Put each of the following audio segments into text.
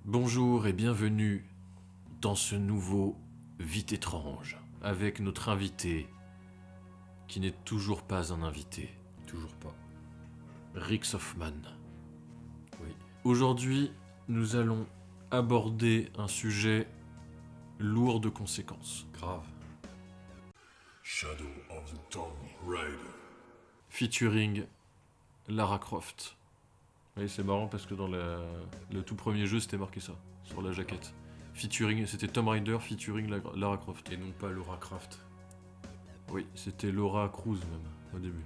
Bonjour et bienvenue dans ce nouveau Vite étrange avec notre invité qui n'est toujours pas un invité, Toujours pas. Rick Hoffman. Oui. Aujourd'hui, nous allons aborder un sujet lourd de conséquences. Grave. Shadow of the Tomb Raider. Featuring Lara Croft. Oui, c'est marrant parce que dans le tout premier jeu, c'était marqué ça, sur la jaquette. Featuring, c'était Tomb Raider featuring Lara Croft. Et non pas Laura Croft. Oui, c'était Laura Cruz même, au début.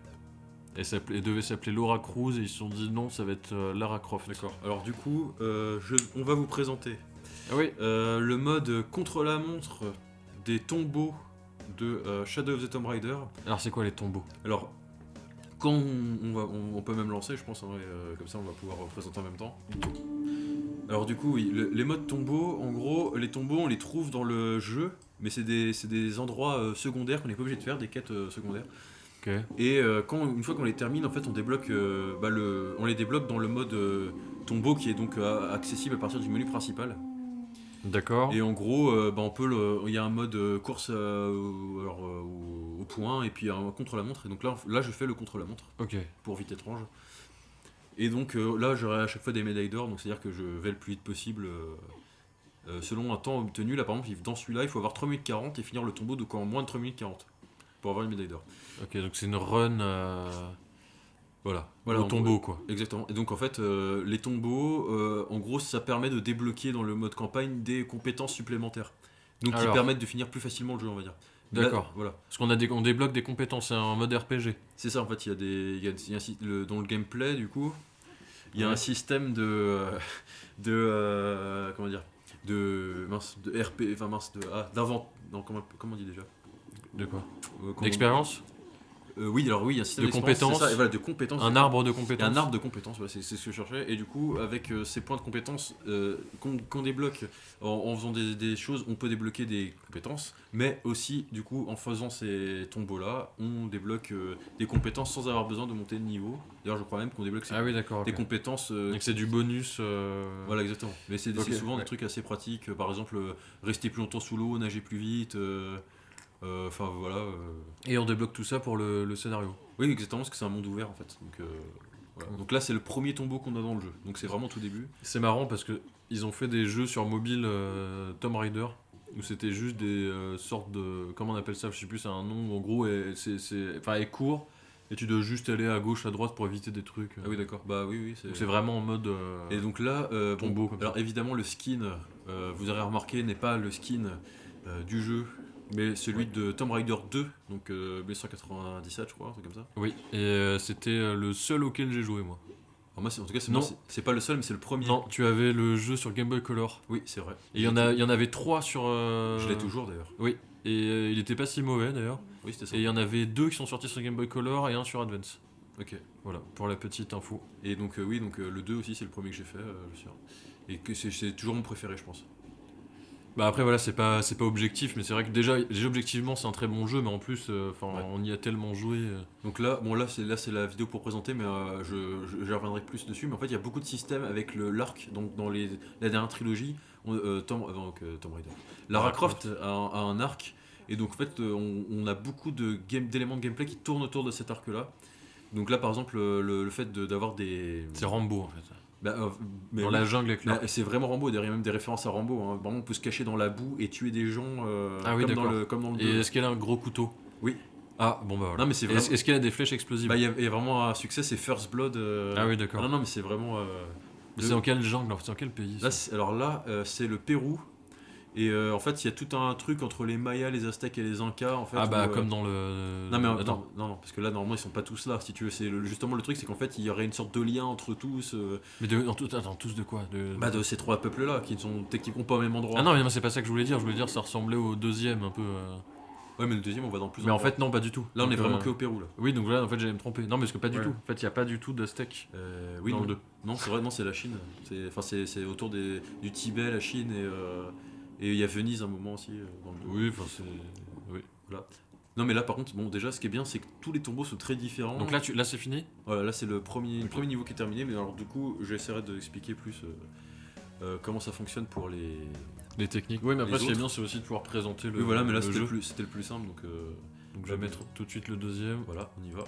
Elle devait s'appeler Laura Cruz et ils se sont dit non, ça va être Lara Croft. D'accord. Alors du coup, on va vous présenter Ah oui, le mode contre-la-montre des tombeaux de Shadow of the Tomb Raider. alors c'est quoi les tombeaux? Alors, quand on peut même lancer, je pense, en vrai, comme ça on va pouvoir présenter en même temps. Alors du coup, oui, les modes tombeaux, en gros, les tombeaux on les trouve dans le jeu, mais c'est des endroits secondaires qu'on n'est pas obligé de faire, des quêtes secondaires. Ok, Et une fois qu'on les termine, en fait, on débloque, on les débloque dans le mode tombeau qui est donc accessible à partir du menu principal. d'accord. Et en gros, il y a un mode course au point et puis un contre-la-montre. Et donc là, je fais le contre-la-montre Ok, pour Vite étrange. Et donc là, j'aurai à chaque fois des médailles d'or, donc c'est-à-dire que je vais le plus vite possible selon un temps obtenu. Là, par exemple, dans celui-là, il faut avoir 3 minutes 40 et finir le tombeau en moins de 3 minutes 40 pour avoir une médaille d'or. ok, donc c'est une run Voilà, au en tombeau gros, quoi. exactement. Et donc en fait, les tombeaux, en gros, ça permet de débloquer dans le mode campagne des compétences supplémentaires. Donc qui Alors. permettent de finir plus facilement le jeu, on va dire. D'accord. Là, voilà. Parce on débloque des compétences, c'est un mode RPG. C'est ça en fait, dans le gameplay du coup, il y a Ouais. un système comment dire, de RP, enfin mince, d'invent, non comment on dit déjà. De quoi? Comment- D'expérience? Oui, alors oui, il y a un système De d'expérience, compétences. c'est ça, et voilà, de compétences. Un arbre de Il y a compétences? un arbre de compétences, voilà, c'est ce que je cherchais. Et du coup, avec ces points de compétences qu'on débloque en faisant des choses, on peut débloquer des compétences. Mais aussi, du coup, en faisant ces tombeaux-là, on débloque des compétences sans avoir besoin de monter de niveau. D'ailleurs, je crois même qu'on débloque Ah oui, d'accord. des Ok. compétences. Donc c'est du bonus. Voilà, exactement. Mais c'est Ok, souvent ouais. des trucs assez pratiques. Par exemple, rester plus longtemps sous l'eau, nager plus vite. Enfin, voilà. Et on débloque tout ça pour le scénario. Oui, exactement, parce que c'est un monde ouvert en fait. Donc, voilà. Donc là, c'est le premier tombeau qu'on a dans le jeu. Donc c'est vraiment tout début. C'est marrant parce que ils ont fait des jeux sur mobile Tomb Raider où c'était juste des sortes de, comment on appelle ça, je sais plus, c'est un nom en gros et est court et tu dois juste aller à gauche à droite pour éviter des trucs. Ah oui, d'accord. Bah oui, oui. Donc c'est vraiment en mode Et donc là, tombeau comme ça. alors évidemment, le skin, vous aurez remarqué, n'est pas le skin du jeu, mais celui de Tomb Raider 2, donc 1997, je crois, un truc comme ça. Oui, et c'était le seul auquel j'ai joué moi. Alors moi, en tout cas, Non. c'est pas le seul, mais c'est le premier. Non, tu avais le jeu sur Game Boy Color. Oui, c'est vrai. Et il y en avait 3 sur. Je l'ai toujours d'ailleurs. Oui, et il était pas si mauvais d'ailleurs. Oui, c'était ça. Et il y en avait 2 qui sont sortis sur Game Boy Color et un sur Advance. Ok. Voilà, pour la petite info. Et donc, oui, donc le 2 aussi, c'est le premier que j'ai fait, je suis sûr. Et que c'est toujours mon préféré, je pense. Bah après voilà, c'est pas objectif, mais c'est vrai que déjà objectivement c'est un très bon jeu, mais en plus, Ouais. on y a tellement joué. Donc là, c'est la vidéo pour présenter, mais je reviendrai plus dessus. Mais en fait, il y a beaucoup de systèmes avec l'arc. Donc dans la dernière trilogie, Tomb Raider. Lara Croft a un arc, et donc en fait, on a beaucoup d'éléments de gameplay qui tournent autour de cet arc-là. Donc là, par exemple, le fait d'avoir des. C'est Rambo en fait. Bah, mais Dans oui. la jungle avec l'arc. C'est vraiment Rambo, derrière même des références à Rambo. Hein. Vraiment, on peut se cacher dans la boue et tuer des gens Ah oui, d'accord. comme dans le Et 2. est-ce qu'elle a un gros couteau? Oui. Ah bon bah voilà. Non, mais c'est Et vraiment. Est-ce qu'elle a des flèches explosives? Bah, il y a vraiment un succès, c'est First Blood. Ah oui, d'accord. Non, mais c'est vraiment. Mais c'est dans quelle jungle? C'est dans quel pays Là, ça alors là, c'est le Pérou. Et en fait, il y a tout un truc entre les Mayas, les Aztèques et les Incas. En fait, Ah bah où, comme dans le. Non, mais attends. non, parce que là, normalement, ils sont pas tous là. Si tu veux, justement le truc, c'est qu'en fait, il y aurait une sorte de lien entre tous. Mais attends, tous de quoi? De ces trois peuples-là, qui ne sont techniquement pas au même endroit. Ah non, mais moi c'est pas ça que je voulais dire. Je voulais dire ça ressemblait au deuxième un peu. Ouais, mais le deuxième, on va dans plus. Mais en fait non, pas du tout. là, on est Donc, vraiment que au Pérou là. Oui, donc là en fait j'allais me tromper. Non, mais parce que pas du Ouais. tout. En fait, il y a pas du tout d'Aztèques. Oui, Dans non. le deux. Non, c'est vrai, non, c'est la Chine. C'est autour du Tibet, la Chine et il y a Venise un moment aussi dans le 2. Oui, enfin c'est. Oui. Voilà. Non, mais là, par contre, bon, déjà, ce qui est bien, c'est que tous les tombeaux sont très différents. Donc là c'est fini. Voilà, là, c'est le premier niveau qui est terminé, mais alors du coup, j'essaierai d'expliquer plus comment ça fonctionne pour Les techniques. Oui, mais après, Les ce qui est autres. bien, c'est aussi de pouvoir présenter le, Oui, voilà, mais là le jeu. c'était le plus simple, donc Donc je vais mettre tout de suite le deuxième. voilà, on y va.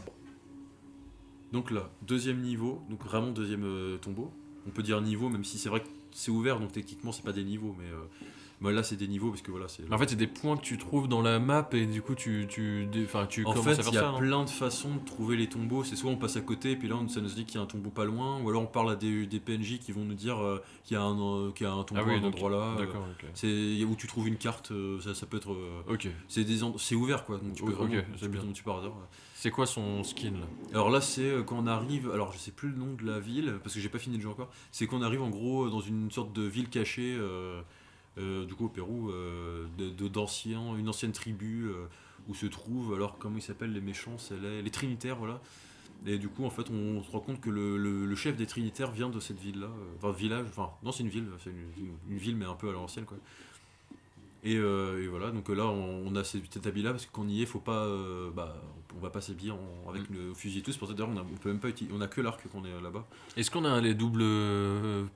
Donc là, deuxième niveau, donc vraiment deuxième tombeau. On peut dire niveau, même si c'est vrai que c'est ouvert, donc techniquement c'est pas des niveaux, mais là c'est des niveaux parce que voilà, c'est. En fait, c'est des points que tu trouves dans la map et du coup, tu En commences fait, à faire il y a ça, non plein de façons de trouver les tombeaux. C'est soit on passe à côté, et puis là ça nous dit qu'il y a un tombeau pas loin, ou alors on parle à des PNJ qui vont nous dire qu'il y a qu'il y a un tombeau Ah oui, à un donc, endroit là. d'accord, ok. C'est où tu trouves une carte, ça peut être. Ok, C'est ouvert quoi, donc tu peux Ok, vraiment, c'est tu peux bien. tomber dessus par hasard. c'est quoi son skin là? Alors là, c'est quand on arrive, alors je sais plus le nom de la ville, parce que j'ai pas fini le jeu encore, c'est qu'on arrive en gros dans une sorte de ville cachée, du coup au Pérou, une ancienne tribu où se trouvent, alors comment ils s'appellent les méchants, c'est les Trinitaires, voilà. Et du coup, en fait, on se rend compte que le chef des Trinitaires vient de cette ville-là, enfin village, enfin non, c'est une ville, c'est une ville mais un peu à l'ancienne quoi. Et voilà, donc là on a cet habit-là parce que quand on y est, faut pas, on va pas s'habiller avec le fusil et tout. C'est pour ça d'ailleurs on peut même pas utiliser, on a que l'arc quand on est là-bas. Est-ce qu'on a les doubles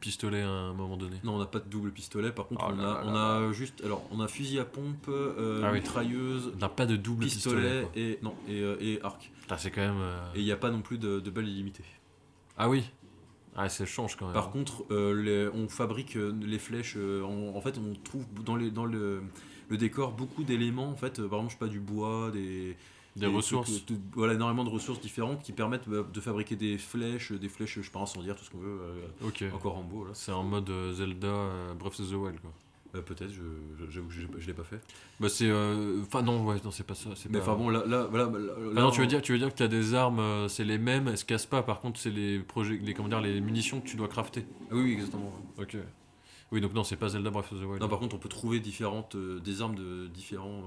pistolets à un moment donné? Non, on n'a pas de double pistolet. Par contre, Oh là on là a juste, alors on a fusil à pompe, Ah oui. mitrailleuse, On n'a pas de double pistolet. pistolet Quoi. et arc. Putain, c'est quand même. Et il n'y a pas non plus de balles illimitées. Ah oui. Ah, ça change quand même. Par contre, on fabrique les flèches. En fait, on trouve dans le décor beaucoup d'éléments. En fait, par exemple, je sais pas, du bois, Des des ressources. trucs, voilà, énormément de ressources différentes qui permettent de fabriquer des flèches, je sais pas, incendiaires, tout ce qu'on veut. Ok. Encore en beau, là. C'est en mode Zelda Breath of the Wild quoi. Peut-être, j'avoue que je l'ai pas fait. Bah c'est. Enfin non, ouais, non, c'est pas ça. Mais enfin bon, là, voilà. Ah non, tu veux dire que t'as des armes, c'est les mêmes, elles se cassent pas. Par contre, c'est comment dire, les munitions que tu dois crafter. Ah oui, exactement. Ouais. Ok. Oui, donc non, c'est pas Zelda Breath of the Wild. Non, par contre, on peut trouver des armes de différents.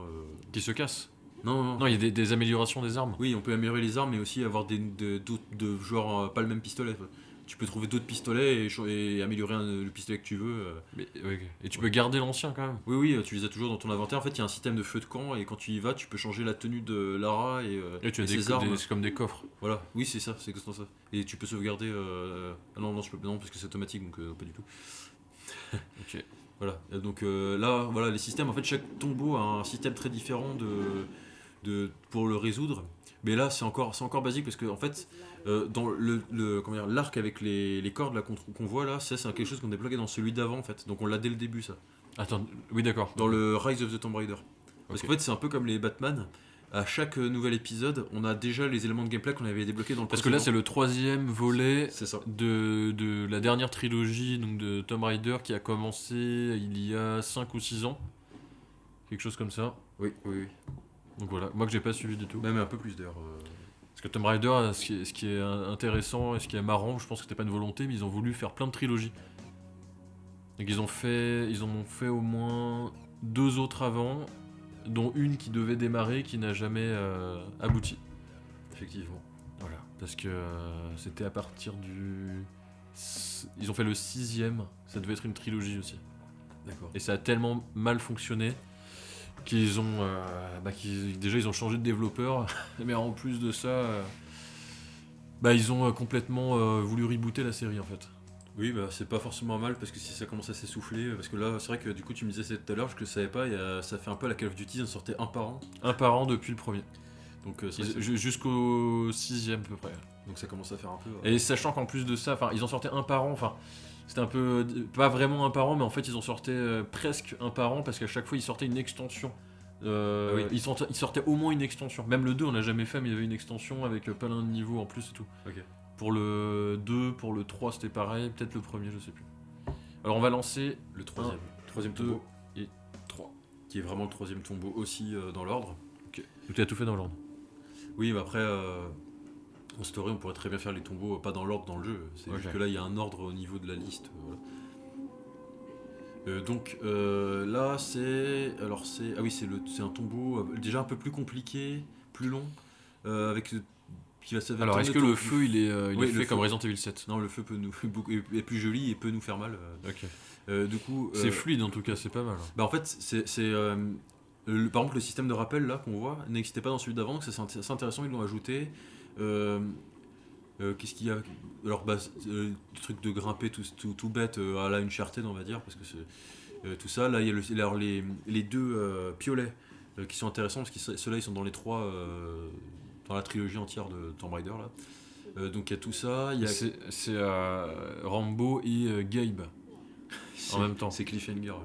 Qui se cassent. Non. Non, il y a des améliorations des armes. Oui, on peut améliorer les armes, mais aussi avoir d'autres genre pas le même pistolet. Tu peux trouver d'autres pistolets et améliorer le pistolet que tu veux. Mais, ok. Et tu peux garder l'ancien quand même. Oui, tu les as toujours dans ton inventaire. En fait, il y a un système de feu de camp et quand tu y vas, tu peux changer la tenue de Lara Et tu as ses armes. c'est comme des coffres. Voilà, oui, c'est ça, c'est exactement ça. Et tu peux sauvegarder. Ah non, je peux non parce que c'est automatique, donc pas du tout. Ok. Voilà. Et donc là, voilà, les systèmes. En fait, chaque tombeau a un système très différent pour le résoudre. Mais là, c'est encore basique parce que en fait, dans comment dire, l'arc avec les cordes là qu'on voit là, c'est quelque chose qu'on débloquait dans celui d'avant en fait. Donc on l'a dès le début ça. Attends, oui, d'accord. Dans le Rise of the Tomb Raider. Parce Ok. qu'en fait, c'est un peu comme les Batman. À chaque nouvel épisode, on a déjà les éléments de gameplay qu'on avait débloqués dans le Parce que là, c'est précédent. le troisième volet C'est ça. de la dernière trilogie donc de Tomb Raider qui a commencé il y a 5 ou 6 ans. Quelque chose comme ça. Oui. Donc voilà, moi que j'ai pas suivi du tout. Même un peu plus d'ailleurs. Parce que Tomb Raider, ce qui est intéressant et ce qui est marrant, je pense que c'était pas une volonté, mais ils ont voulu faire plein de trilogies. Donc ils en ont fait au moins 2 autres avant, dont une qui devait démarrer, qui n'a jamais abouti. Effectivement. Voilà. Parce que c'était à partir ils ont fait le 6ème, ça devait être une trilogie aussi. D'accord. Et ça a tellement mal fonctionné qu'ils ont déjà ils ont changé de développeur, mais en plus de ça, ils ont complètement voulu rebooter la série en fait. Oui, c'est pas forcément mal parce que si ça commence à s'essouffler, parce que là, c'est vrai que du coup, tu me disais ça tout à l'heure, je ne savais pas, ça fait un peu à la Call of Duty, ils en sortaient un par an. Un par an depuis le premier. Donc, Jusqu'au 6ème à peu près. donc ça commence à faire un peu. Et sachant qu'en plus de ça, ils en sortaient un par an, c'était un peu, pas vraiment un par an, mais en fait ils en sortaient presque un par an parce qu'à chaque fois ils sortaient une extension. Oui. Ils sortaient au moins une extension. Même le 2 on l'a jamais fait, mais il y avait une extension avec plein de niveaux en plus et tout. Ok. Pour le 2, pour le 3 c'était pareil, peut-être le premier, je sais plus. Alors on va lancer Le troisième. Troisième 2 tombeau, et 3. qui est vraiment le troisième tombeau aussi dans l'ordre. Donc tu as tout fait dans l'ordre. Oui, mais après, en story, on pourrait très bien faire les tombeaux pas dans l'ordre dans le jeu. C'est Ok. juste que là, il y a un ordre au niveau de la liste. Voilà. Donc là, c'est un tombeau déjà un peu plus compliqué, plus long, avec qui va Alors tourner est-ce que autour le du- feu il est Oui, le fait feu. comme Resident Evil 7? Non, le feu peut nous est plus joli et peut nous faire mal. Ok. Du coup, C'est fluide en tout cas, c'est pas mal. en fait, par exemple le système de rappel là qu'on voit n'existait pas dans celui d'avant, donc c'est assez intéressant, ils l'ont ajouté. Qu'est-ce qu'il y a? Alors, des trucs de grimper tout bête à la Uncharted, on va dire, parce que c'est tout ça. Là, il y a alors, les deux piolets qui sont intéressants, parce que ceux-là, ils sont dans les trois, dans la trilogie entière de Tomb Raider, là. Donc, il y a tout ça. Il y a... C'est Rambo et Gabe en même temps. C'est Cliffhanger, ouais.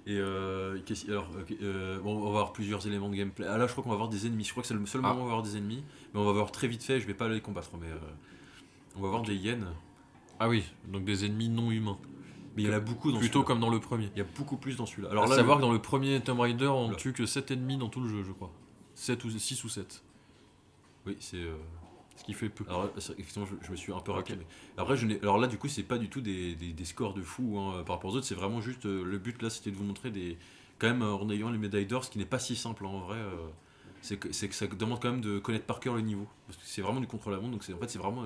Et bon, on va avoir plusieurs éléments de gameplay. Ah là, je crois qu'on va avoir des ennemis. Je crois que c'est le seul moment où on va avoir des ennemis. Mais on va voir très vite fait. Je vais pas les combattre, mais on va avoir des hyènes. Ah oui, donc des ennemis non humains. Mais il y en a beaucoup dans Plutôt celui-là. comme dans le premier. Il y a beaucoup plus dans celui-là. Alors, Alors là, savoir que dans le premier Tomb Raider, on Oula. tue que 7 ennemis dans tout le jeu, je crois. 6 ou 7. oui, c'est. Ce qui fait peu. Alors, effectivement, je me suis un peu raqué. Mais... Après, alors là, du coup, c'est pas du tout des scores de fou hein, par rapport aux autres. C'est vraiment juste le but là, c'était de vous montrer quand même en ayant les médailles d'or, ce qui n'est pas si simple hein, en vrai. C'est que ça demande quand même de connaître par cœur le niveau, parce que c'est vraiment du contre-la-montre. Donc en fait, c'est vraiment.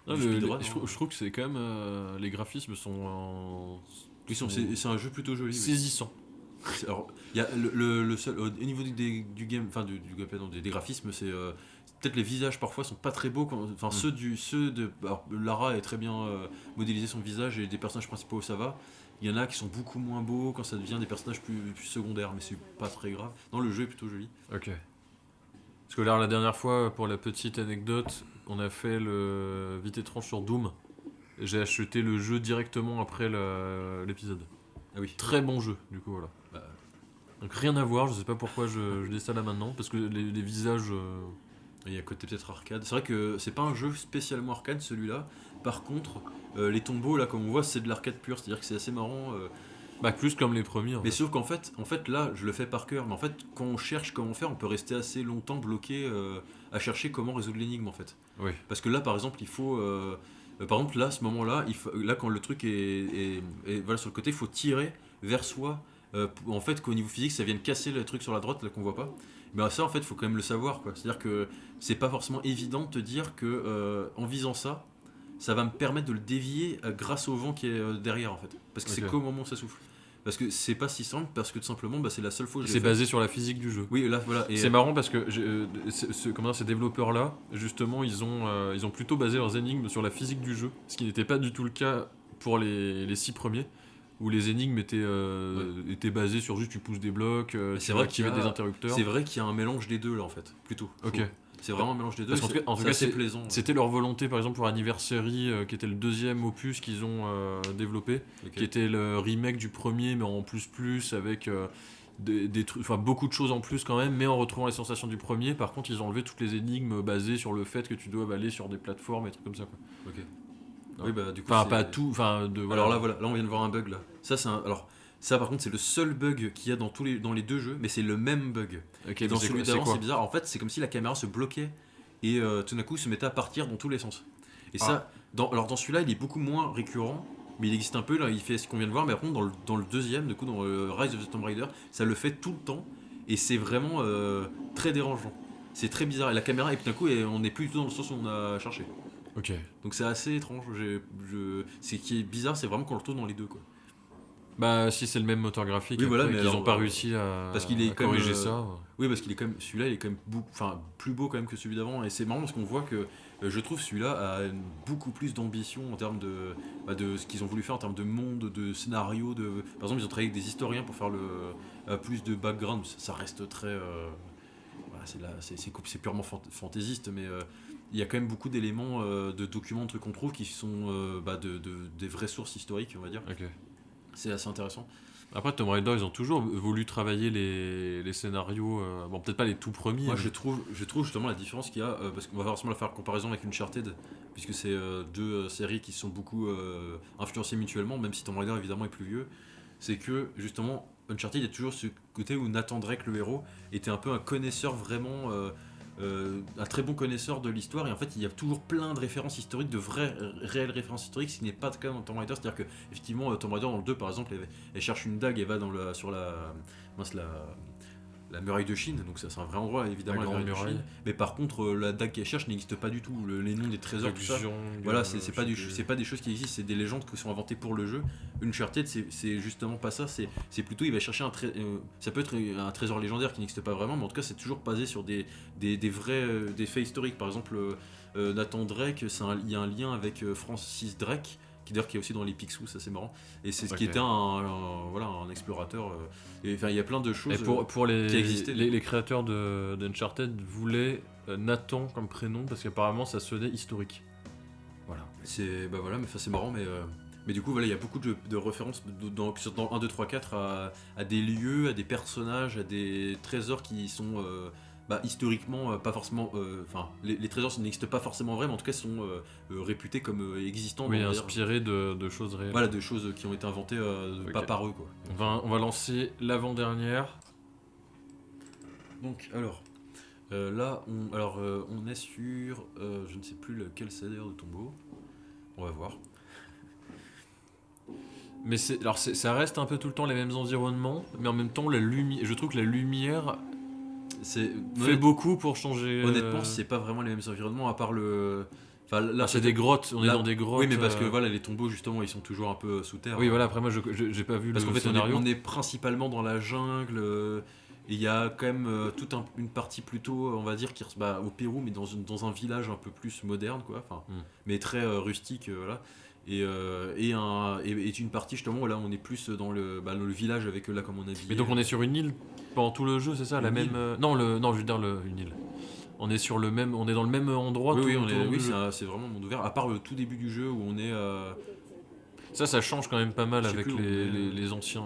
Non, du speedrun, hein. je trouve que c'est quand même. Les graphismes sont. C'est un jeu plutôt joli. Oui. Saisissant. Alors, il y a le seul au niveau du game, enfin du gameplay, non, des graphismes, c'est peut-être les visages parfois sont pas très beaux. Enfin ceux de alors, Lara est très bien modélisé son visage et des personnages principaux ça va. Il y en a qui sont beaucoup moins beaux quand ça devient des personnages plus secondaires, mais c'est pas très grave. Non, le jeu est plutôt joli. Ok. Parce que là, la dernière fois, pour la petite anecdote, on a fait le Vite étrange sur Doom. J'ai acheté le jeu directement après l'épisode. Ah oui. Très bon jeu, du coup, voilà. Donc rien à voir, je sais pas pourquoi je dis ça là maintenant, parce que les visages... Il y a côté peut-être arcade. C'est vrai que c'est pas un jeu spécialement arcade celui-là. Par contre, les tombeaux là, comme on voit, c'est de l'arcade pure, c'est-à-dire que c'est assez marrant. Bah plus comme les premiers. Mais sauf qu'en fait, là, je le fais par cœur. Mais en fait, quand on cherche comment faire, on peut rester assez longtemps bloqué à chercher comment résoudre l'énigme en fait. Oui. Parce que là, par exemple, il faut, par exemple, là, à ce moment-là, là, quand le truc est voilà sur le côté, il faut tirer vers soi. En fait, qu'au niveau physique, ça vienne casser le truc sur la droite là qu'on voit pas. Mais ça, en fait, il faut quand même le savoir, quoi. C'est-à-dire que c'est pas forcément évident de te dire que en visant ça, ça va me permettre de le dévier grâce au vent qui est derrière, en fait. Parce que c'est qu'au moment où ça souffle. Parce que c'est pas si simple, parce que tout simplement, c'est la seule fois que j'ai C'est fait. basé sur la physique du jeu. Oui, là, voilà. Et c'est marrant parce que ces développeurs-là, justement, ils ont plutôt basé leurs énigmes sur la physique du jeu, ce qui n'était pas du tout le cas pour les 6 premiers, où les énigmes étaient basées sur juste tu pousses des blocs, tu vas activer des interrupteurs. C'est vrai qu'il y a un mélange des deux là en fait, plutôt. Ok. C'est vraiment un mélange des deux. Parce qu'en tout cas, c'est plaisant. C'était leur volonté, par exemple pour Anniversary, qui était le deuxième opus qu'ils ont développé, qui était le remake du premier, mais en plus avec des trucs, enfin beaucoup de choses en plus quand même, mais en retrouvant les sensations du premier. Par contre, ils ont enlevé toutes les énigmes basées sur le fait que tu dois aller sur des plateformes et trucs comme ça, quoi. Ok. Oui, bah du coup. Enfin, pas tout. Enfin, voilà. Alors là, on vient de voir un bug là. Alors. Ça par contre c'est le seul bug qu'il y a dans les deux jeux, mais c'est le même bug. Okay, dans celui d'avant c'est bizarre, en fait c'est comme si la caméra se bloquait et tout d'un coup se mettait à partir dans tous les sens. Et ça, dans celui-là il est beaucoup moins récurrent, mais il existe un peu, là il fait ce qu'on vient de voir, mais après dans le deuxième, du coup dans Rise of the Tomb Raider, ça le fait tout le temps, et c'est vraiment très dérangeant. C'est très bizarre, et la caméra, et tout d'un coup on n'est plus du tout dans le sens où on a cherché. Ok. Donc c'est assez étrange, ce qui est bizarre c'est vraiment qu'on le retrouve dans les deux quoi. Bah si c'est le même moteur graphique, oui, voilà, mais ils n'ont pas réussi à corriger ça. Oui, parce qu'il est quand même, celui-là il est quand même plus beau quand même que celui d'avant, et c'est marrant parce qu'on voit que je trouve celui-là a beaucoup plus d'ambition en termes de ce qu'ils ont voulu faire en termes de monde, de scénario, par exemple ils ont travaillé avec des historiens pour faire plus de background, ça reste très c'est purement fantaisiste, mais il y a quand même beaucoup d'éléments de documents, de trucs qu'on trouve qui sont des vraies sources historiques on va dire. Okay. C'est assez intéressant. Après, Tomb Raider, ils ont toujours voulu travailler les scénarios. Bon, peut-être pas les tout premiers. Moi, je trouve justement la différence qu'il y a, parce qu'on va forcément la faire comparaison avec Uncharted, puisque c'est deux séries qui sont beaucoup influencées mutuellement, même si Tomb Raider évidemment est plus vieux. C'est que justement, Uncharted, il y a toujours ce côté où Nathan Drake, le héros, était un peu un connaisseur vraiment. Un très bon connaisseur de l'histoire, et en fait il y a toujours plein de références historiques, de réelles références historiques, ce qui n'est pas le cas dans Tomb Raider. C'est à dire que effectivement Tomb Raider dans le 2 par exemple elle cherche une dague et va sur la la muraille de Chine, donc ça c'est un vrai endroit évidemment, La la grande muraille de muraille. Chine. Mais par contre, la dague qu'elle cherche n'existe pas du tout. Les noms des trésors, tout ça. Voilà, c'est pas des choses qui existent, c'est des légendes qui sont inventées pour le jeu. Uncharted, c'est justement pas ça. C'est plutôt il va chercher ça peut être un trésor légendaire qui n'existe pas vraiment, mais en tout cas c'est toujours basé sur des vrais des faits historiques. Par exemple, Nathan Drake, il y a un lien avec Francis Drake, qui d'ailleurs qui est aussi dans les Picsou, ça c'est marrant. Et c'est ce qui était un explorateur. Enfin, il y a plein de choses Et pour qui existaient. les créateurs d'Uncharted voulaient Nathan comme prénom parce qu'apparemment ça sonnait historique. Voilà. Mais c'est marrant, mais du coup voilà, il y a beaucoup de références dans 1, 2, 3, 4 à des lieux, à des personnages, à des trésors qui sont historiquement pas forcément. Enfin, les trésors n'existent pas forcément vrais, mais en tout cas sont réputés comme existants. Oui, inspirés de choses réelles. Voilà, de choses qui ont été inventées pas par eux, quoi. On va lancer l'avant-dernière. Donc alors. Là, on est sur. Je ne sais plus lequel c'est d'ailleurs de tombeau. On va voir. Mais ça reste un peu tout le temps les mêmes environnements, mais en même temps je trouve que la lumière fait beaucoup pour changer. Honnêtement, c'est pas vraiment les mêmes environnements à part le. Enfin, là, c'est des grottes, on est dans des grottes. Oui, mais parce que voilà, les tombeaux justement, ils sont toujours un peu sous terre. Oui, voilà. Après moi, j'ai pas vu parce le qu'en fait, scénario. on est principalement dans la jungle. Et il y a quand même toute une partie plutôt, on va dire, au Pérou, mais dans un village un peu plus moderne, quoi. Enfin, mais très rustique, voilà. Et une partie justement où là on est plus dans le village avec là comme on a dit. Mais donc on est sur une île pendant tout le jeu, c'est ça, non, je veux dire une île. On est sur on est dans le même endroit. Oui, c'est vraiment un monde ouvert. À part le tout début du jeu où on est. Ça change quand même pas mal avec les anciens.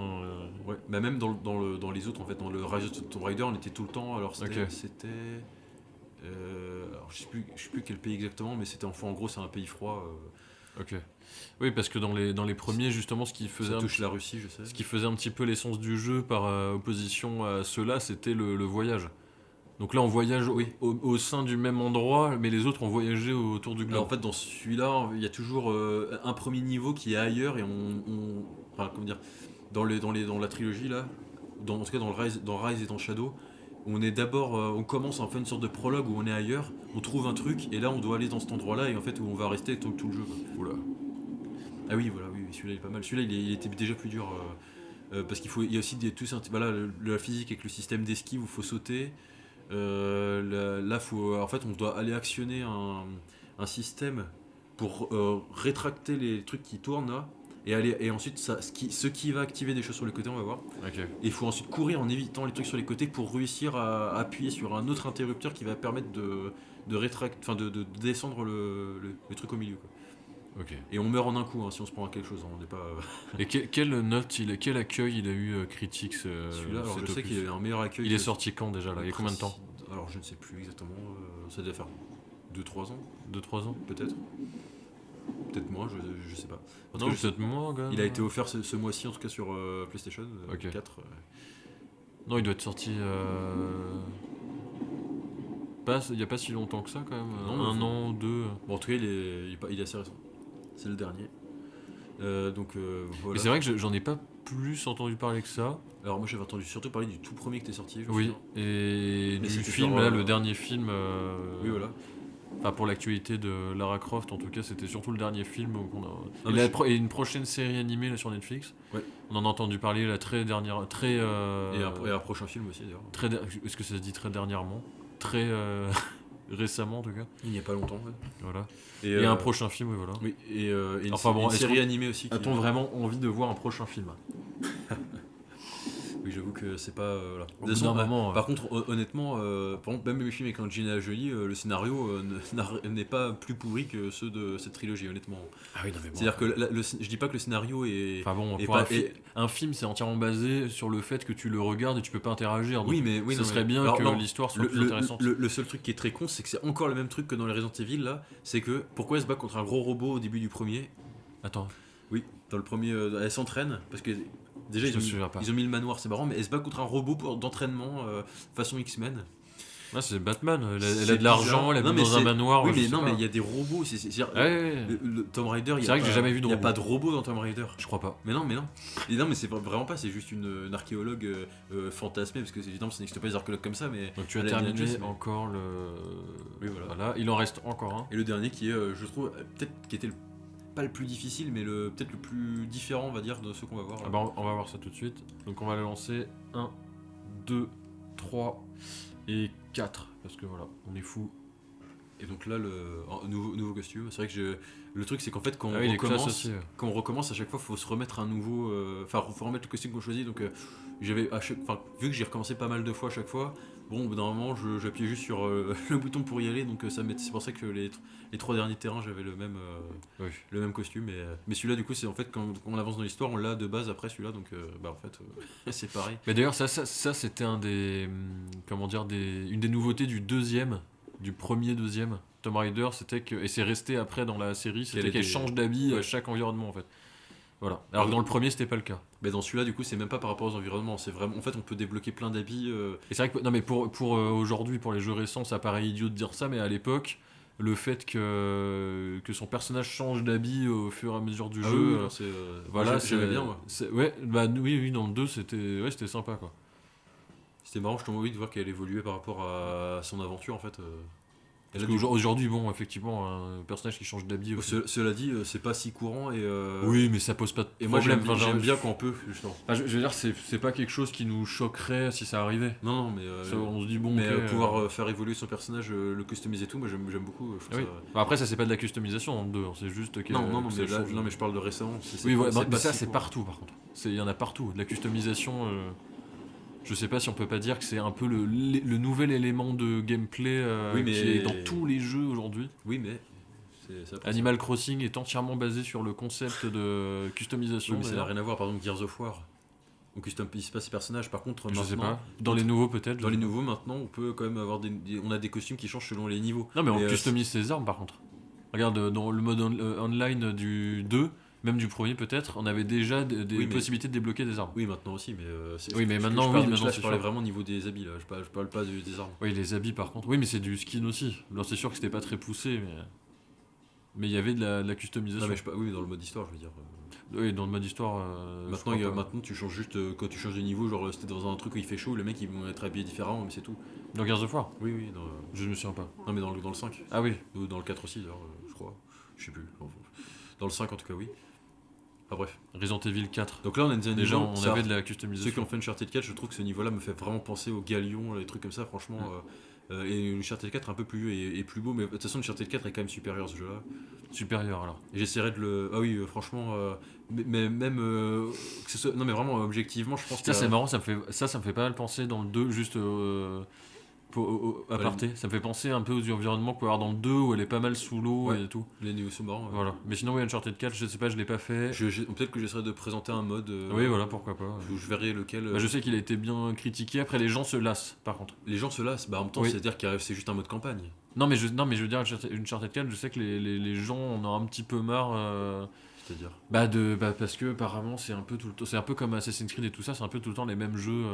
Ouais, bah même dans les autres en fait, dans le Rise of Tomb Raider, on était tout le temps. Alors c'était. Alors je sais plus quel pays exactement, mais c'était en gros c'est un pays froid. Ok. Oui, parce que dans les premiers, justement, ce qui faisait la Russie, je sais. Ce qui faisait un petit peu l'essence du jeu par opposition à ceux-là, c'était le voyage. Donc là, on voyage au sein du même endroit, mais les autres ont voyagé autour du globe. Alors, en fait, dans celui-là, il y a toujours un premier niveau qui est ailleurs et enfin, comment dire, dans la trilogie là, en tout cas dans Rise et dans Shadow, on est d'abord, on commence en fait une sorte de prologue où on est ailleurs, on trouve un truc et là on doit aller dans cet endroit-là et en fait où on va rester tout le jeu. Quoi. Oula. Ah oui, voilà, oui, celui-là il est pas mal. Celui-là il était déjà plus dur parce il y a aussi la physique avec le système d'esquive où il faut sauter. Là, en fait, on doit aller actionner un système pour rétracter les trucs qui tournent là, et ensuite ce qui va activer des choses sur les côtés, on va voir. Okay. Et il faut ensuite courir en évitant les trucs sur les côtés pour réussir à appuyer sur un autre interrupteur qui va permettre de descendre le truc au milieu. Quoi. Okay. Et on meurt en un coup si on se prend à quelque chose. On n'est pas. Et quelle accueil il a eu critique celui-là, alors je sais qu'il a eu un meilleur accueil. Il est sorti quand déjà là? Il y a combien de temps? Alors je ne sais plus exactement. Ça devait faire 2-3 ans. 2-3 ans peut-être. Peut-être moins, je sais pas. Non, peut-être moins. Quand même. Il a été offert ce mois-ci en tout cas sur PlayStation 4. Non, il doit être sorti. Il n'y a pas si longtemps que ça quand même. Non, un an, 2. Bon, en tout cas, il est assez récent. C'est le dernier. Voilà. Mais c'est vrai que j'en ai pas plus entendu parler que ça. Alors moi j'avais entendu surtout parler du tout premier qui était sorti. Oui, et du film, là, le dernier film. Oui, voilà. Enfin, pour l'actualité de Lara Croft, en tout cas, c'était surtout le dernier film qu'on a. Et une prochaine série animée là, sur Netflix. Ouais. On en a entendu parler la très dernière. Et un prochain film aussi d'ailleurs. Est-ce que ça se dit très dernièrement? Très récemment en tout cas. Il n'y a pas longtemps. Ouais. Voilà. Et un prochain film, oui, voilà. Oui, et une série animée aussi. A-t-on vraiment envie de voir un prochain film? Oui, j'avoue que c'est pas. Par contre, honnêtement, par exemple, même les films avec Angelina Jolie, le scénario n'est pas plus pourri que ceux de cette trilogie, honnêtement. Ah oui, non, mais bon, c'est-à-dire que je dis pas que le scénario est. Enfin bon, un film, c'est entièrement basé sur le fait que tu le regardes et tu peux pas interagir. Donc ce serait bien que l'histoire soit plus intéressante. Le seul truc qui est très con, c'est que c'est encore le même truc que dans les Resident Evil là. C'est que pourquoi elle se bat contre un gros robot au début du premier? Attends. Oui, dans le premier, elle s'entraîne parce que. Déjà, ils ont mis le manoir, c'est marrant, mais elle se bat contre un robot d'entraînement façon X-Men. Ah, c'est Batman, elle a C'est de l'argent, elle bizarre. habite Non, dans un mais manoir. Oui, je mais sais non, pas. mais il y a des robots. C'est-à-dire, Ouais, ouais, ouais. le Tomb Raider, C'est vrai que j'ai jamais vu de Il n'y a robot. pas de robot dans Tomb Raider. Je crois pas. Mais non, mais non. Et non, mais c'est vraiment pas, c'est juste une archéologue fantasmée, parce que évidemment, ça n'existe pas des archéologues comme ça, mais. Donc tu as elle a bien terminé tué, mais- encore le. Oui, voilà. Voilà, il en reste encore un. Et le dernier qui est, je trouve, peut-être qui était pas le plus difficile, mais peut-être le plus différent, on va dire, de ceux qu'on va voir. Ah bah, on va voir ça tout de suite. Donc on va le lancer 1, 2, 3 et 4. Parce que voilà, on est fou. Et donc là, nouveau costume. C'est vrai que le truc, c'est qu'en fait, quand Ah oui, il est classe recommence, aussi. Ouais. quand on recommence, à chaque fois, il faut se remettre un nouveau. Enfin, faut remettre le costume qu'on choisit. Donc, vu que j'ai recommencé pas mal de fois à chaque fois, bon, au bout d'un moment, j'appuyais juste sur le bouton pour y aller. Donc, c'est pour ça que les 3 derniers terrains, j'avais le même costume. Mais celui-là, du coup, c'est en fait, quand on avance dans l'histoire, on l'a de base après celui-là. Donc, en fait, c'est pareil. Mais d'ailleurs, ça c'était un des. Comment dire, une des nouveautés du premier, deuxième Tomb Raider, c'était que. Et c'est resté après dans la série, c'était qu'elle change d'habit à chaque environnement en fait. Voilà. Alors que dans le premier, c'était pas le cas. Mais dans celui-là, du coup, c'est même pas par rapport aux environnements. C'est vraiment. En fait, on peut débloquer plein d'habits. Et c'est vrai que. Non, mais pour aujourd'hui, pour les jeux récents, ça paraît idiot de dire ça, mais à l'époque. Le fait que son personnage change d'habit au fur et à mesure du jeu, oui, c'est. voilà, j'aimais bien, moi. Ouais, bah oui, dans le 2, c'était sympa quoi. C'était marrant, je t'en envie de voir qu'elle évoluait par rapport à son aventure en fait. Parce qu'aujourd'hui, bon, effectivement, un personnage qui change d'habit. Cela dit, c'est pas si courant et. Oui, mais ça pose pas de Et problème. moi j'aime bien quand on peut, justement. Enfin, je veux dire, c'est pas quelque chose qui nous choquerait si ça arrivait. Non, mais. On se dit, bon, mais ok, pouvoir faire évoluer son personnage, le customiser et tout, moi j'aime beaucoup. Je trouve oui. ça... Bah, après, ça, c'est pas de la customisation dans le 2, c'est juste que. Non, que mais, ça change. non, mais je parle de récemment. Oui, voilà, pas ça, si c'est courant. partout par contre. Il y en a partout. De la customisation. Je sais pas si on peut pas dire que c'est un peu le nouvel élément de gameplay Oui, mais- qui est dans tous les jeux aujourd'hui. Oui, mais. c'est après, Animal Crossing est entièrement basé sur le concept de oui, customisation. mais ça n'a d'ailleurs. rien à voir, par exemple, Gears of War. On customise pas ses personnages, par contre, Je sais maintenant. pas. Dans les nouveaux peut-être. Dans les nouveaux, maintenant, on peut quand même avoir on a des costumes qui changent selon les niveaux. Non mais on Et, customise ses armes par contre. Regarde, dans le mode online du 2, même du premier peut-être, on avait déjà des Oui, mais- possibilités de débloquer des armes. Oui, maintenant aussi, mais. Oui, mais je- maintenant, je parle- oui, maintenant, là, c'est je parlais sûr. vraiment au niveau des habits, là. Je parle pas des armes. Oui, les habits par contre. Oui, mais c'est du skin aussi. Alors c'est sûr que c'était pas très poussé, mais il y avait de la customisation. Non, mais oui, mais dans le mode histoire, je veux dire. Oui, dans le mode histoire. je Maintenant, crois pas. maintenant, tu changes juste quand tu changes de niveau, genre c'était dans un truc où il fait chaud, les mecs ils vont être habillés différemment, mais c'est tout. Dans Gears of War, Oui, je me souviens pas. non, mais dans le 5, Ah oui. ou dans le 4 aussi, d'ailleurs, je crois. Je sais plus. Enfin, dans le 5, en tout cas, oui. Enfin, bref. Resident Evil 4. Donc là, on a un Déjà, niveau, on ça- avait de la Ceux customisation. qui ont fait Uncharted 4, je trouve que ce niveau-là me fait vraiment penser au Galion, les trucs comme ça, franchement. Et Uncharted 4 un peu plus vieux et plus beau, mais de toute façon, Uncharted 4 est quand même supérieur ce jeu-là. Supérieur alors. Et j'essaierai de le. Ah oui, franchement, mais même. Que ce soit... Non, mais vraiment, objectivement, je pense Ça que. c'est marrant, ça me fait pas mal penser dans le 2, juste aparté. Ça me fait penser un peu aux environnements qu'on peut avoir dans le 2 où elle est pas mal sous l'eau Ouais. et tout. Les niveaux sont marrants. Voilà. Mais sinon, oui, Uncharted 4, je sais pas, je l'ai pas fait. Peut-être que j'essaierai de présenter un mode. Oui, voilà, pourquoi pas. Je verrai lequel. Bah, je sais qu'il a été bien critiqué, après les gens se lassent par contre. Les gens se lassent, bah en même temps, Oui. c'est-à-dire que c'est juste un mode campagne. Non, mais je veux dire, Uncharted 4, je sais que les gens en ont un petit peu marre. C'est-à-dire. Parce que apparemment c'est un peu tout le temps, c'est un peu comme Assassin's Creed et tout ça, c'est un peu tout le temps les mêmes jeux.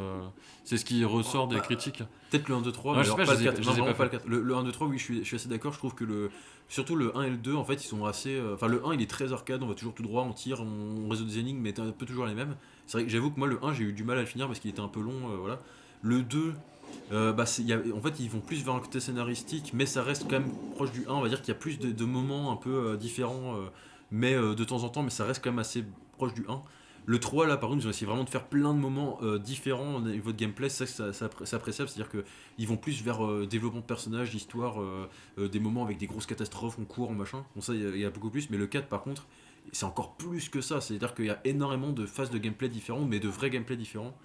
C'est ce qui ressort des critiques. Peut-être le 1, 2, 3, Ouais, mais je sais alors pas, pas je le les ai 4. pas- Non, je les ai vraiment pas pas le 4. Le 1, 2, 3, oui, je suis assez d'accord. Je trouve que surtout le 1 et le 2, en fait, ils sont assez. Enfin, le 1, il est très arcade, on va toujours tout droit, on tire, on résout des énigmes, mais c'est un peu toujours les mêmes. C'est vrai que j'avoue que moi, le 1, j'ai eu du mal à le finir parce qu'il était un peu long, voilà. Le 2. En fait, ils vont plus vers un côté scénaristique, mais ça reste quand même proche du 1. On va dire qu'il y a plus de moments un peu différents, mais de temps en temps, mais ça reste quand même assez proche du 1. Le 3, là, par contre, ils ont essayé vraiment de faire plein de moments différents au niveau de gameplay. C'est ça que c'est appréciable, c'est-à-dire qu'ils vont plus vers développement de personnages, d'histoire, des moments avec des grosses catastrophes, on court, machin. Bon, ça, il y a beaucoup plus, mais le 4, par contre, c'est encore plus que ça. C'est-à-dire qu'il y a énormément de phases de gameplay différentes, mais de vrais gameplay différents.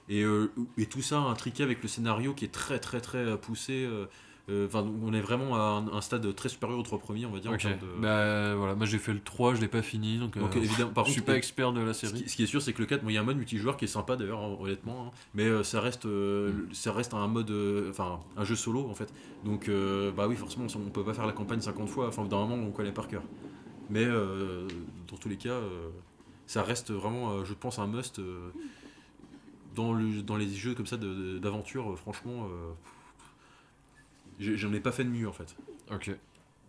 Et tout ça intriqué avec le scénario qui est très très très poussé. On est vraiment à un stade très supérieur aux 3 premiers, on va dire. En Ok. termes de... Bah voilà, moi j'ai fait le 3, je l'ai pas fini donc, évidemment, par je suis contre, pas expert de la ce série. qui est sûr, c'est que le 4, il y a un mode multijoueur qui est sympa d'ailleurs, honnêtement, hein, mais ça reste un mode, un jeu solo en fait. Donc, bah oui, forcément, on peut pas faire la campagne 50 fois, enfin, d'un moment, on connaît par cœur. Mais dans tous les cas, ça reste vraiment, je pense, un must dans les jeux comme ça d'aventure, franchement. J'en ai pas fait de mieux en fait. Ok.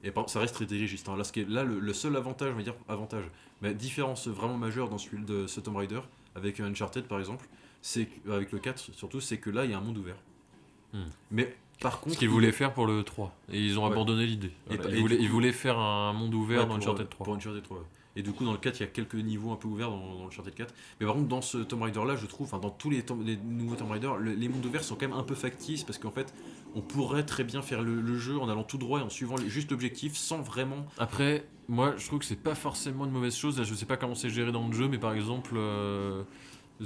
Et ça reste très dirigiste. Hein. Là, le seul avantage, on va dire avantage, mais différence vraiment majeure dans celui de ce Tomb Raider, avec Uncharted par exemple, avec le 4 surtout, c'est que là il y a un monde ouvert. Mais par contre. Ce qu'ils voulaient faire pour le 3. Et ils ont abandonné l'idée. Voilà. Ils voulaient faire un monde ouvert dans Uncharted 3. Pour Uncharted 3. Ouais. Et du coup, dans le 4, il y a quelques niveaux un peu ouverts dans Uncharted 4. Mais par contre, dans ce Tomb Raider là, je trouve, dans tous les nouveaux Tomb Raider, les mondes ouverts sont quand même un peu factices parce qu'en fait, on pourrait très bien faire le jeu en allant tout droit et en suivant juste l'objectif sans vraiment. Après, moi je trouve que c'est pas forcément une mauvaise chose. Là, je sais pas comment c'est géré dans le jeu, mais par exemple,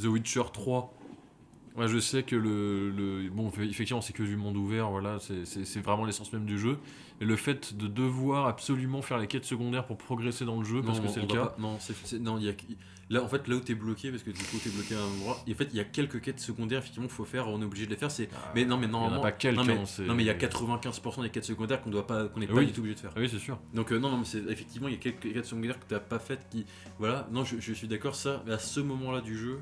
The Witcher 3. Ouais, je sais que bon, effectivement, c'est que du monde ouvert, voilà, c'est vraiment l'essence même du jeu. Et le fait de devoir absolument faire les quêtes secondaires pour progresser dans le jeu, parce que c'est le cas. Non, là, en fait, là où t'es bloqué, parce que du coup, t'es bloqué à un endroit, en fait, il y a quelques quêtes secondaires, effectivement, qu'il faut faire, on est obligé de les faire. Mais normalement. Il n'y en a pas quelques. Non, mais il y a 95% des quêtes secondaires qu'on n'est pas du tout obligé de faire. Oui, c'est sûr. Donc, non, mais effectivement, il y a quelques quêtes secondaires que t'as pas faites qui. Voilà, non, je suis d'accord, ça, à ce moment-là du jeu.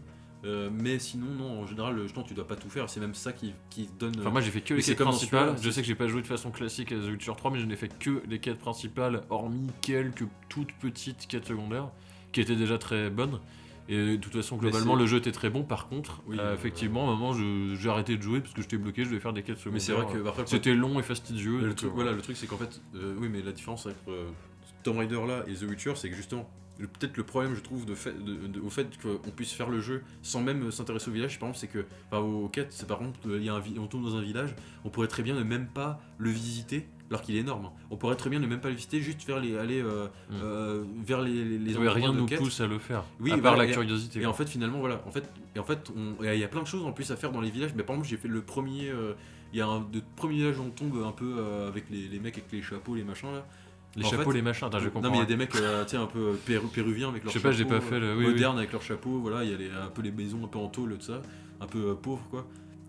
Mais sinon, non, en général, tu dois pas tout faire, c'est même ça qui donne. Enfin, moi j'ai fait que les quêtes principales. Je sais que j'ai pas joué de façon classique à The Witcher 3, mais je n'ai fait que les quêtes principales, hormis quelques toutes petites quêtes secondaires qui étaient déjà très bonnes. Et de toute façon, globalement, le jeu était très bon. Par contre, effectivement, à un moment, j'ai arrêté de jouer parce que j'étais bloqué, je devais faire des quêtes secondaires. Mais c'est vrai que après, c'était long et fastidieux. Le truc, c'est qu'en fait, oui, mais la différence avec Tomb Raider là et The Witcher, c'est que justement. Peut-être le problème, je trouve, au fait qu'on puisse faire le jeu sans même s'intéresser au village, par exemple, c'est que, aux quêtes, c'est par contre, on tombe dans un village, on pourrait très bien ne même pas le visiter, alors qu'il est énorme. Hein. On pourrait très bien ne même pas le visiter, juste aller vers les endroits rien ne nous pousse à le faire, oui, à part la curiosité. Et en fait, finalement, voilà, il y a plein de choses en plus à faire dans les villages, mais par exemple, j'ai fait le premier, il y a de premiers villages où on tombe un peu avec les mecs avec les chapeaux, les machins là. Les chapeaux, les machins, je comprends. Non, mais il y a des mecs un peu péruviens avec leurs chapeaux. Je sais pas, j'ai pas fait modernes avec leurs chapeaux, voilà, il y a un peu les maisons un peu en tôle, tout ça, un peu pauvres quoi.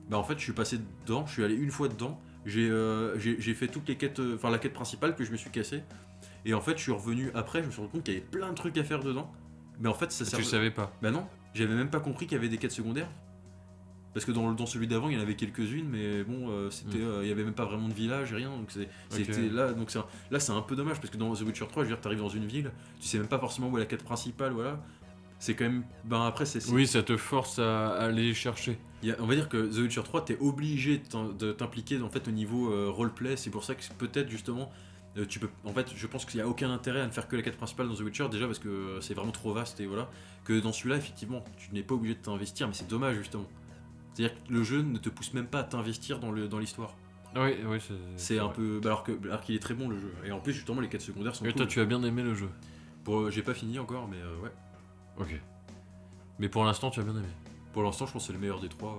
Bah en fait, je suis passé dedans, je suis allé une fois dedans, j'ai fait toutes les quêtes, enfin la quête principale, puis je me suis cassé. Et en fait, je suis revenu après, je me suis rendu compte qu'il y avait plein de trucs à faire dedans. Mais en fait, ça servait. Tu savais pas. Bah non, j'avais même pas compris qu'il y avait des quêtes secondaires. Parce que dans celui d'avant, il y en avait quelques-unes, mais bon, il y avait même pas vraiment de village et rien. Donc c'était là, donc là c'est un peu dommage parce que dans The Witcher 3, je veux dire, t'arrives dans une ville, tu sais même pas forcément où est la quête principale, voilà. C'est quand même, après c'est. Oui, ça te force à aller chercher. On va dire que The Witcher 3, t'es obligé de t'impliquer en fait au niveau roleplay. C'est pour ça que peut-être justement. Tu peux, en fait, je pense qu'il n'y a aucun intérêt à ne faire que la quête principale dans The Witcher, déjà parce que c'est vraiment trop vaste et voilà. Que dans celui-là, effectivement, tu n'es pas obligé de t'investir, mais c'est dommage justement. C'est-à-dire que le jeu ne te pousse même pas à t'investir dans l'histoire. Oui, c'est un peu. Alors qu'il est très bon le jeu. Et en plus, justement, les quêtes secondaires sont cool. Et toi, tu as bien aimé le jeu. J'ai pas fini encore, mais ouais. Ok. Mais pour l'instant, tu as bien aimé. Pour l'instant, je pense que c'est le meilleur des trois.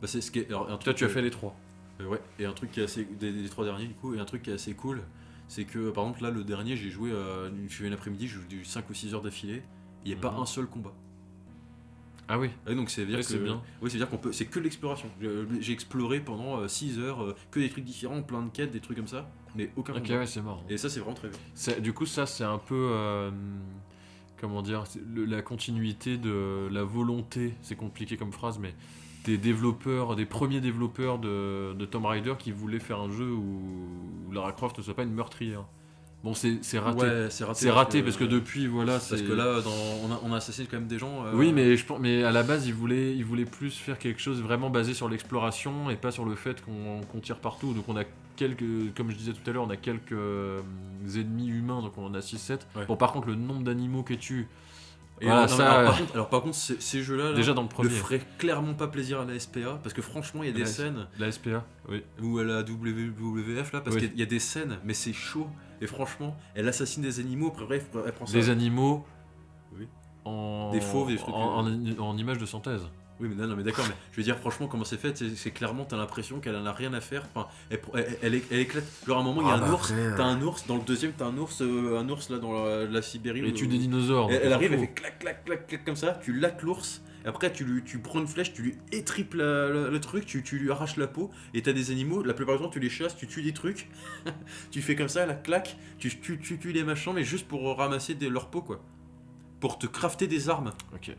C'est ce qui est. Toi, tu as fait les trois. Ouais. Et un truc qui est assez. Des trois derniers, du coup, et un truc qui est assez cool, c'est que par exemple, là, le dernier, j'ai joué une après-midi, j'ai joué du 5 ou 6 heures d'affilée. Il n'y a pas un seul combat. Ah oui. Et donc c'est bien. Oui, c'est-à-dire qu'on peut. C'est que l'exploration. J'ai exploré pendant 6 heures, que des trucs différents, plein de quêtes, des trucs comme ça, mais aucun combat. Ok, ouais, c'est marrant. Et ça, c'est vraiment très bien. Du coup, ça, c'est un peu. Comment dire, la continuité de la volonté, c'est compliqué comme phrase, mais des premiers développeurs de Tomb Raider qui voulaient faire un jeu où Lara Croft ne soit pas une meurtrière. Bon, c'est raté. Ouais, c'est raté parce que depuis, voilà. Parce que là, on a assassiné quand même des gens. Oui, mais à la base, ils voulaient plus faire quelque chose vraiment basé sur l'exploration et pas sur le fait qu'on tire partout. Donc, on a comme je disais tout à l'heure, on a quelques ennemis humains, donc on en a 6-7. Ouais. Bon, par contre, le nombre d'animaux que tu. Voilà, par contre, ces jeux-là, déjà dans le premier, ne feraient clairement pas plaisir à la SPA parce que franchement, il y a des scènes. La SPA, oui. Ou à la WWF là, parce qu'il y a des scènes, mais c'est chaud. Et franchement, elle assassine des animaux, après elle prend ça. Des animaux. Oui. Des fauves, des trucs. En images de synthèse. Oui, mais non, mais d'accord, mais je veux dire, franchement, comment c'est fait, c'est clairement, t'as l'impression qu'elle en a rien à faire. Enfin, elle éclate. Genre, à un moment, il y a un ours, t'as un ours, dans le deuxième, t'as un ours là dans la Sibérie. Et tue des dinosaures. Elle arrive, elle fait clac, clac, clac, clac, comme ça, tu lattes l'ours. Après, tu prends une flèche, tu lui étripes le truc, tu lui arraches la peau, et t'as des animaux, la plupart du temps, tu les chasses, tu tues des trucs, tu fais comme ça, la claque, tu tues les machins, mais juste pour ramasser leur peau, quoi. Pour te crafter des armes. Ok.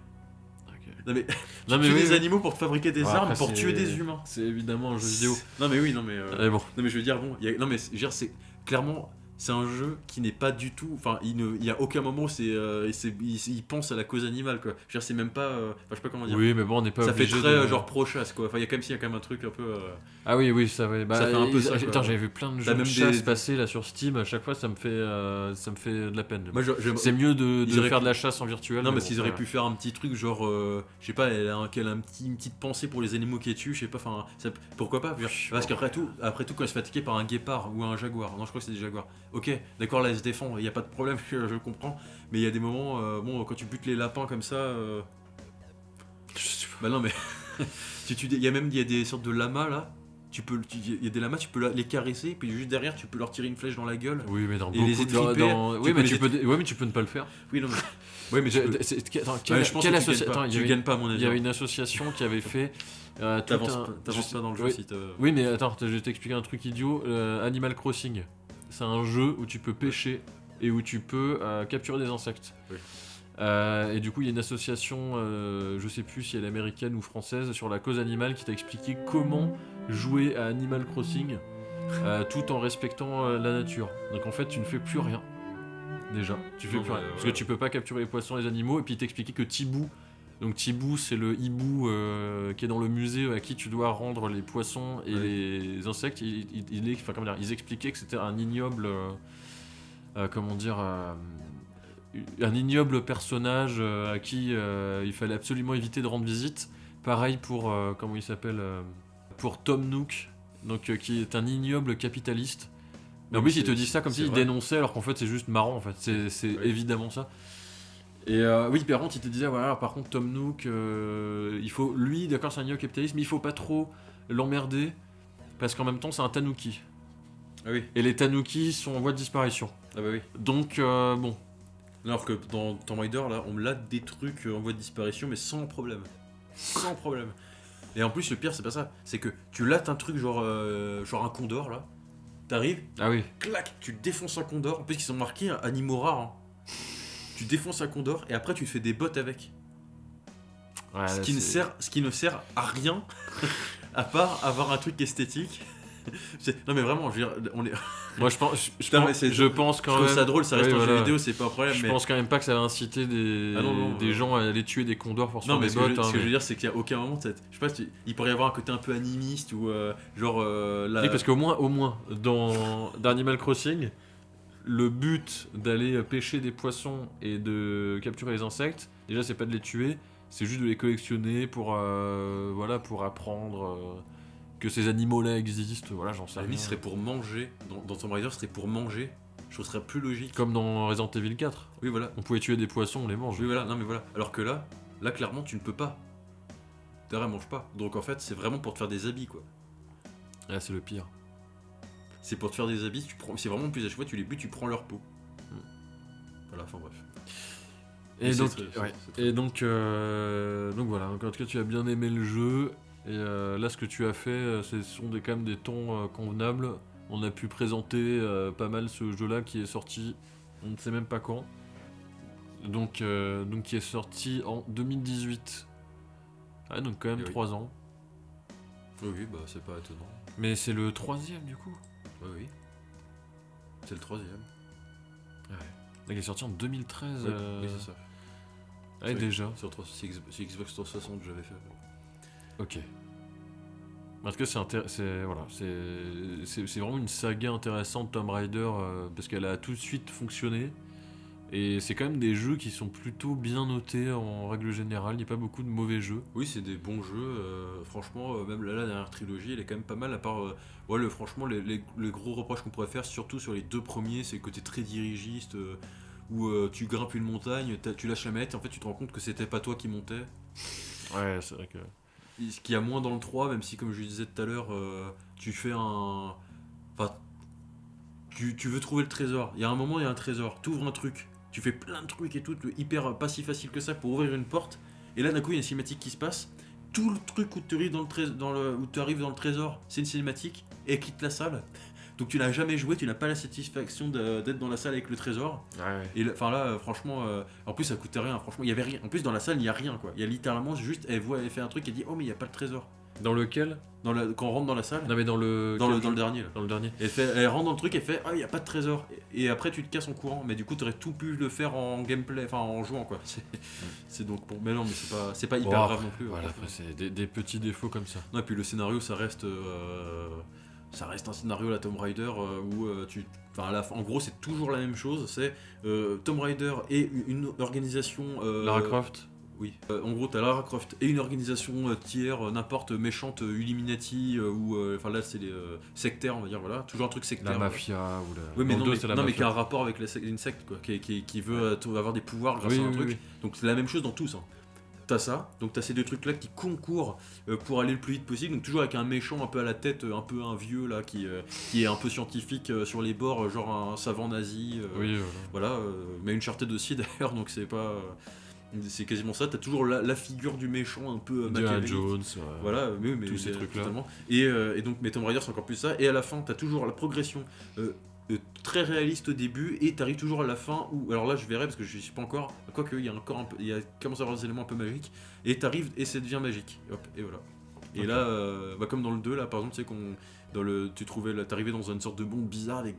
Non mais, Non, tu mais tues oui, des oui. animaux pour te fabriquer des Ouais, armes, après, pour c'est- tuer des humains. C'est évidemment un jeu vidéo. Non mais oui, non mais... Mais bon. Non mais je veux dire, bon, non mais je veux dire, c'est clairement, c'est un jeu qui n'est pas du tout, enfin il y a aucun moment où il pense à la cause animale quoi. Je veux dire, c'est même pas, enfin je sais pas comment dire. Oui, mais bon, on n'est pas Ça fait obligé très de... genre pro-chasse quoi. Enfin il y a quand même un truc un peu. Ah oui, ça va. Bah, Ça fait un peu ça, quoi. Putain, j'avais vu plein de T'as jeux de même chasse des- passer là sur Steam. À chaque fois, ça me fait de la peine. Moi C'est mieux de Ils auraient faire pu- de la chasse en virtuel. Non mais mais bon, s'ils auraient voilà. pu faire un petit truc genre, je sais pas, qu'elle a une petite pensée pour les animaux qu'elle tue, je sais pas, enfin pourquoi pas. Je veux dire, parce qu'après tout quand elle se fait attaquer par un guépard ou un jaguar, non je crois que c'est des jaguars. Ok, d'accord là elle se défend, il y a pas de problème, je comprends. Mais il y a des moments, bon quand tu butes les lapins comme ça, bah non mais il y a des sortes de lamas là. Il y a des lamas, tu peux les caresser, puis juste derrière, tu peux leur tirer une flèche dans la gueule. Oui, mais dans Et les beaucoup étriper, Oui, mais tu peux ne pas le faire. Oui, non, mais. Ouais, mais tu peux. Attends, Ouais, je pense que tu gagnes pas. Attends, Tu gagnes pas, à mon il avis. y avait une association qui avait fait. T'avances pas dans le jeu oui. si t'as. Oui, mais attends, je vais t'expliquer un truc idiot. Animal Crossing, c'est un jeu où tu peux pêcher et où tu peux capturer des insectes. Oui. Et du coup, il y a une association, je sais plus si elle est américaine ou française, sur la cause animale qui t'a expliqué comment jouer à Animal Crossing tout en respectant la nature. Donc en fait, tu ne fais plus rien. Déjà, tu fais Non, plus mais, rien. Parce voilà. que tu peux pas capturer les poissons et les animaux. Et puis il t'expliquait que Tibou, donc Tibou, c'est le hibou qui est dans le musée à qui tu dois rendre les poissons et Ouais. les insectes. Enfin, comment dire, ils expliquaient que c'était un ignoble, comment dire, un ignoble personnage à qui il fallait absolument éviter de rendre visite. Pareil pour comment il s'appelle, pour Tom Nook, donc qui est un ignoble capitaliste. Mais en Non, plus, mais il te c'est- dit ça comme c'est s'il vrai. dénonçait, alors qu'en fait, c'est juste marrant. En fait, c'est Ouais. évidemment ça. Et oui, par contre, il te disait, voilà, par contre, Tom Nook, il faut, lui, d'accord, c'est un ignoble capitaliste, mais il faut pas trop l'emmerder, parce qu'en même temps, c'est un tanuki. Ah oui. Et les tanuki sont en voie de disparition. Ah bah oui. Donc, bon. Alors que dans Tomb Raider, là, on me lade des trucs en voie de disparition, mais sans problème. Sans problème. Et en plus, le pire, c'est pas ça. C'est que tu lattes un truc genre un condor, là. T'arrives, Ah oui. clac, tu défonces un condor. En plus, ils sont marqués animaux rares. Hein. Tu défonces un condor et après, tu fais des bottes avec. Ouais, Ce qui ne sert à rien à part avoir un truc esthétique. Non mais vraiment, je veux dire, on est... Moi, je pense, Putain, mais c'est- je pense quand je même. trouve ça drôle, ça reste Oui, un jeu voilà. vidéo, c'est pas un problème. Je mais... pense quand même pas que ça va inciter des, Ah non, des gens à aller tuer des condors pour se Non faire mais des ce que, bottes. ce hein, que je mais- veux dire c'est qu'il y a aucun moment, je sais pas, il pourrait y avoir un côté un peu animiste ou la... Oui, parce qu'au moins, dans Animal Crossing, le but d'aller pêcher des poissons et de capturer les insectes, déjà, c'est pas de les tuer, c'est juste de les collectionner pour, voilà, pour apprendre que ces animaux-là existent. Voilà, j'en sais la rien. limite serait pour manger, dans Tomb Raider serait pour manger, je trouve que ce serait plus logique. Comme dans Resident Evil 4. Oui voilà, On pouvait tuer des poissons, on les mange. oui voilà, non mais voilà. Alors que là clairement tu ne peux pas. Derrière mange pas. Donc en fait c'est vraiment pour te faire des habits quoi. Ah, c'est le pire. C'est pour te faire des habits, c'est vraiment plus à chaque fois tu les butes, tu prends leur peau. Voilà, enfin bref. Et Mais donc, c'est très- ouais. c'est très- Et donc voilà. Donc, en tout cas, tu as bien aimé le jeu. Et là, ce que tu as fait, ce sont quand même des tons convenables. On a pu présenter pas mal ce jeu-là qui est sorti, on ne sait même pas quand. Donc qui est sorti en 2018. Ah, donc quand même Et oui. 3 ans. Oui bah c'est pas étonnant. Mais c'est le 3ème du coup. Oui. C'est le 3ème. Donc, il est sorti en 2013. Oui c'est ça. Ah, Oui. déjà. Sur Xbox 360 j'avais fait. Ok. En tout cas, c'est vraiment une saga intéressante, Tomb Raider, parce qu'elle a tout de suite fonctionné. Et c'est quand même des jeux qui sont plutôt bien notés en règle générale. Il n'y a pas beaucoup de mauvais jeux. Oui, c'est des bons jeux. Franchement, même là, la dernière trilogie, elle est quand même pas mal. À part, franchement, les gros reproches qu'on pourrait faire, surtout sur les deux premiers, c'est le côté très dirigiste, où tu grimpes une montagne, tu lâches la manette, et en fait, tu te rends compte que c'était pas toi qui montais. Ouais, c'est vrai que... Ce qu'il y a moins dans le 3, même si, comme je disais tout à l'heure, tu fais un. Enfin, tu veux trouver le trésor. Il y a un moment, il y a un trésor. Tu ouvres un truc. Tu fais plein de trucs et tout, hyper pas si facile que ça pour ouvrir une porte. Et là, d'un coup, il y a une cinématique qui se passe. Tout le truc où tu arrives dans le trésor, c'est une cinématique et quitte la salle. Donc tu n'as jamais joué, tu n'as pas la satisfaction d'être dans la salle avec le trésor. Et enfin là, franchement, en plus ça coûtait rien, franchement, il y avait rien. En plus dans la salle, il y a rien quoi. Il y a littéralement juste, elle fait un truc et dit oh mais il y a pas le trésor. Dans lequel? Quand on rentre dans la salle. Non mais dans le Dernier là. Dans le dernier. Elle rentre dans le truc et fait ah il y a pas de trésor. Et après tu te casses en courant, mais du coup tu aurais tout pu le faire en gameplay, enfin en jouant quoi. C'est donc bon, mais non mais c'est pas hyper grave non plus. Voilà, après c'est des petits défauts comme ça. Non et puis le scénario ça reste un scénario à la Tomb Raider où en gros c'est toujours la même chose, c'est Tomb Raider et une organisation Lara Croft. Oui, en gros t'as Lara Croft et une organisation tiers, n'importe méchante Illuminati ou enfin là c'est les sectaires on va dire, voilà, toujours un truc sectaire. La mafia ou la. Oui mais Dans le deux, c'est la mais mafia. qui a un rapport avec une secte quoi, qui veut avoir des pouvoirs grâce à un truc. Oui. Donc c'est la même chose dans tous. Hein. T'as ça, donc t'as ces deux trucs là qui concourent pour aller le plus vite possible, donc toujours avec un méchant un peu à la tête, un peu un vieux là qui est un peu scientifique sur les bords, genre un savant nazi. Oui, Voilà, mais une Uncharted aussi d'ailleurs, donc c'est pas. C'est quasiment ça, t'as toujours la figure du méchant un peu Indiana machiavélique. Jones. Voilà, mais tous ces trucs-là. totalement. Et donc, mais Tomb Raider c'est encore plus ça, et à la fin t'as toujours la progression très réaliste au début, et t'arrives toujours à la fin où, alors là je verrai parce que je suis pas encore, quoique il y a encore un peu, il y a commence à avoir des éléments un peu magiques, et t'arrives et ça devient magique, hop, et voilà. Et là, comme dans le 2 là par exemple, tu sais t'arrivais dans une sorte de monde bizarre avec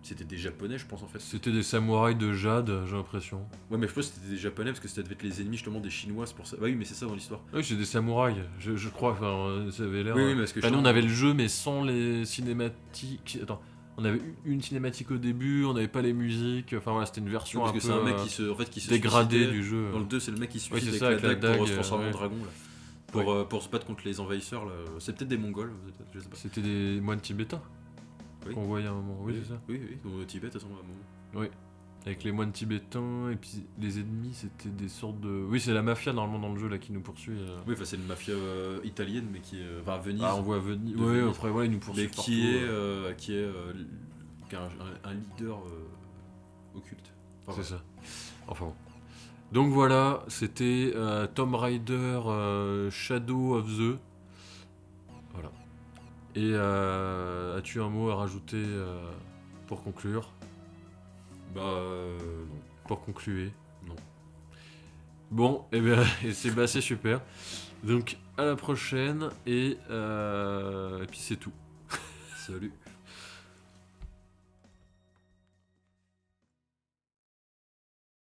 c'était des japonais je pense en fait. C'était des samouraïs de jade, j'ai l'impression. Ouais mais je pense que c'était des japonais parce que ça devait être les ennemis justement des chinois, c'est pour ça. Bah oui mais c'est ça dans l'histoire. Oui, c'est des samouraïs, je crois, enfin, ça avait l'air. Oui, mais parce que nous on avait le jeu mais sans les cinématiques. Attends, on avait une cinématique au début, on n'avait pas les musiques, enfin voilà, c'était une version parce un que peu c'est un mec qui se dégradée suicidait. du jeu. Dans le 2 c'est le mec qui se Oui, suicide c'est avec ça, la avec la dague pour se dague, transformer en ouais. dragon là. Pour se battre contre les envahisseurs là. C'est peut-être des mongols, peut-être, je sais pas. C'était des moines tibétains qu'on voyait à un moment, oui c'est ça. Oui, donc le Tibet à ce moment. Oui, avec les moines tibétains, et puis les ennemis c'était des sortes de. Oui, c'est la mafia normalement dans le jeu là qui nous poursuit. Oui, enfin c'est une mafia italienne, mais qui est. Enfin à Venise. Ah, on voit Venise. De Oui, Venise. après voilà, ils nous mais poursuivent partout. qui est un leader occulte. Enfin, C'est ça. Enfin bon. Donc voilà, c'était Tomb Raider Shadow of the. Voilà. Et as-tu un mot à rajouter pour conclure? Bah non. Pour conclure? Non. Bon, et bien c'est super. Donc à la prochaine et puis c'est tout. Salut.